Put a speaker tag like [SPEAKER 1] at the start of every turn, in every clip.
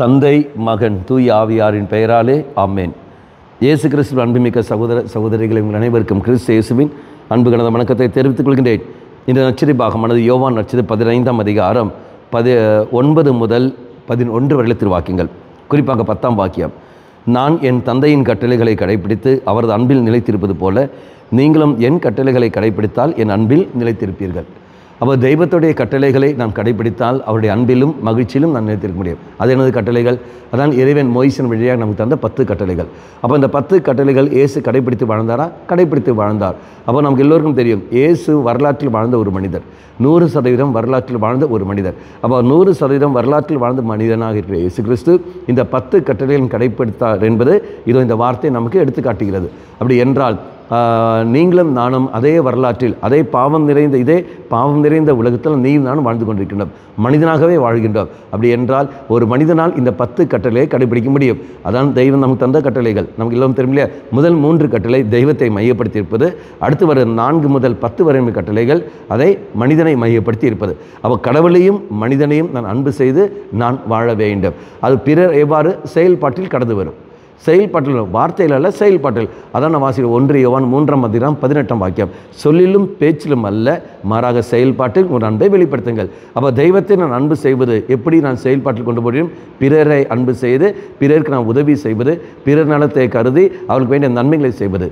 [SPEAKER 1] தந்தை, மகன், தூய் ஆவியாரின் பெயராலே ஆமேன். இயேசு கிறிஸ்துவின் அன்புமிக்க சகோதர சகோதரிகளை உங்கள் அனைவருக்கும் கிறிஸ்து இயேசுவின் அன்பு கலந்த வணக்கத்தை தெரிவித்துக் கொள்கின்றேன். இந்த நற்செய்தி பாகமானது யோவான் நற்செய்தி 15ஆம் அதிகாரம் 9 முதல் 11 வரை திருவாக்கியங்கள். குறிப்பாக 10ஆம் வாக்கியம், நான் என் தந்தையின் கட்டளைகளை கடைப்பிடித்து அவரது அன்பில் நிலைத்திருப்பது போல நீங்களும் என் கட்டளைகளை கடைப்பிடித்தால் என் அன்பில் நிலைத்திருப்பீர்கள். அப்போ தெய்வத்துடைய கட்டளைகளை நாம் கடைப்பிடித்தால் அவருடைய அன்பிலும் மகிழ்ச்சியிலும் நாம் நிலைத்திருக்க முடியும். அது எனது கட்டளைகள், அதான் இறைவன் மோய்சன் வழியாக நமக்கு தந்த 10 கட்டளைகள். அப்போ இந்த 10 கட்டளைகள் இயேசு கடைப்பிடித்து வாழ்ந்தாரா? கடைப்பிடித்து வாழ்ந்தார். அப்போ நமக்கு எல்லோருக்கும் தெரியும், இயேசு வரலாற்றில் வாழ்ந்த ஒரு மனிதர், 100% வரலாற்றில் வாழ்ந்த ஒரு மனிதர். அப்போ 100% வரலாற்றில் வாழ்ந்த மனிதனாக இருக்கிற இயேசு கிறிஸ்து இந்த 10 கட்டளைகளும் கடைப்பிடித்தார் என்பது இதோ இந்த வார்த்தை நமக்கு எடுத்து காட்டுகிறது. அப்படி என்றால் நீங்களும் நானும் அதே வரலாற்றில் இதே பாவம் நிறைந்த உலகத்தில் நீயும் நானும் வாழ்ந்து கொண்டிருக்கின்றோம், மனிதனாகவே வாழ்கின்றோம். அப்படி என்றால் ஒரு மனிதனால் இந்த 10 கட்டளையை கடைபிடிக்க முடியும். அதான் தெய்வம் நமக்கு தந்த கட்டளைகள். நமக்கு எல்லாம் தெரியும் இல்லையா? முதல் 3 கட்டளை தெய்வத்தை மையப்படுத்தி இருப்பது, அடுத்து வர 4 முதல் 10 வரை கட்டளைகள் அதை மனிதனை மையப்படுத்தி இருப்பது. அப்போ கடவுளையும் மனிதனையும் நான் அன்பு செய்து நான் வாழ வேண்டும். அது பிறர் எவ்வாறு செயல்பாட்டில் கடந்து வரும், செயல்பாட்டில், வார்த்தையில் அல்ல, செயல்பாட்டில். அதான் நான் வாசிக்கிறேன் 1 யோவான் 3ஆம் அதிகாரம் 18ஆம் வாக்கியம், சொல்லிலும் பேச்சிலும் அல்ல மாறாக செயல்பாட்டில் ஒரு அன்பை வெளிப்படுத்துங்கள். அப்போ தெய்வத்தை நான் அன்பு செய்வது எப்படி நான் செயல்பாட்டில் கொண்டு போகிறேன்? பிறரை அன்பு செய்து பிறருக்கு நான் உதவி செய்வது, பிறர் நலத்தை கருதி அவர்களுக்கு வேண்டிய நன்மைகளை செய்வது.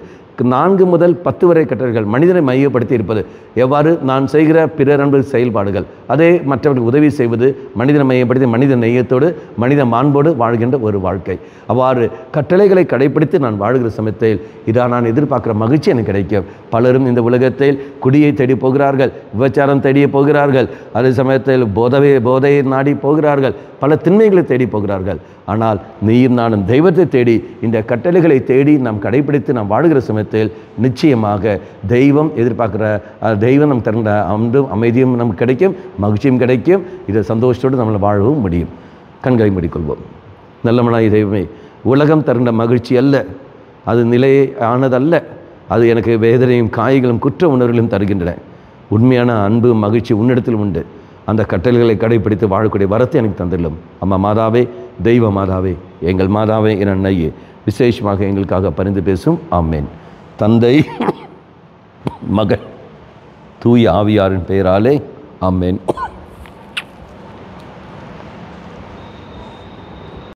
[SPEAKER 1] 4 முதல் 10 வரை கட்டளைகள் மனிதனை மையப்படுத்தி இருப்பது. எவ்வாறு நான் செய்கிற பிறர் அன்பு செயல்பாடுகள், அதே மற்றவர்களுக்கு உதவி செய்வது, மனிதனை மையப்படுத்தி மனித நேயத்தோடு மனித மாண்போடு வாழ்கின்ற ஒரு வாழ்க்கை. அவ்வாறு கட்டளைகளை கடைப்பிடித்து நான் வாழ்கிற சமயத்தில் இதான் நான் எதிர்பார்க்குற மகிழ்ச்சி எனக்கு கிடைக்கும். பலரும் இந்த உலகத்தில் குடியை தேடி போகிறார்கள், விபச்சாரம் தேடிய போகிறார்கள், அதே சமயத்தில் போதையை நாடி போகிறார்கள், பல திண்மைகளை தேடி போகிறார்கள். ஆனால் நீயும் நானும் தெய்வத்தை தேடி இந்த கட்டளைகளை தேடி நாம் கடைபிடித்து நாம் வாழ்கிற சமயத்தில் நிச்சயமாக தெய்வம் எதிர்பார்க்குற தெய்வம் நம் தருகிற அன்பும் அமைதியும் நமக்கு கிடைக்கும், மகிழ்ச்சியும் கிடைக்கும். இதை சந்தோஷத்தோடு நம்மளை வாழவும் முடியும். கண்களை மூடிக்கொள்வோம். நல்லமனாய் தெய்வமே, உலகம் தருகின்ற மகிழ்ச்சி அல்ல, அது நிலையானதல்ல, அது எனக்கு வேதனையும் காய்களும் குற்ற உணர்வுகளும் தருகின்றன. உண்மையான அன்பு மகிழ்ச்சி உன்னிடத்தில் உண்டு. அந்த கட்டளைகளை கடைப்பிடித்து வாழக்கூடிய வரத்தை எனக்கு தந்துள்ளோம். அம்மா மாதாவே, தெய்வ மாதாவே, எங்கள் மாதாவே என் அன்னையே, விசேஷமாக எங்களுக்காக பரிந்து பேசும். ஆமேன். தந்தை, மகன், தூய ஆவியாரின் பெயராலே ஆமேன்.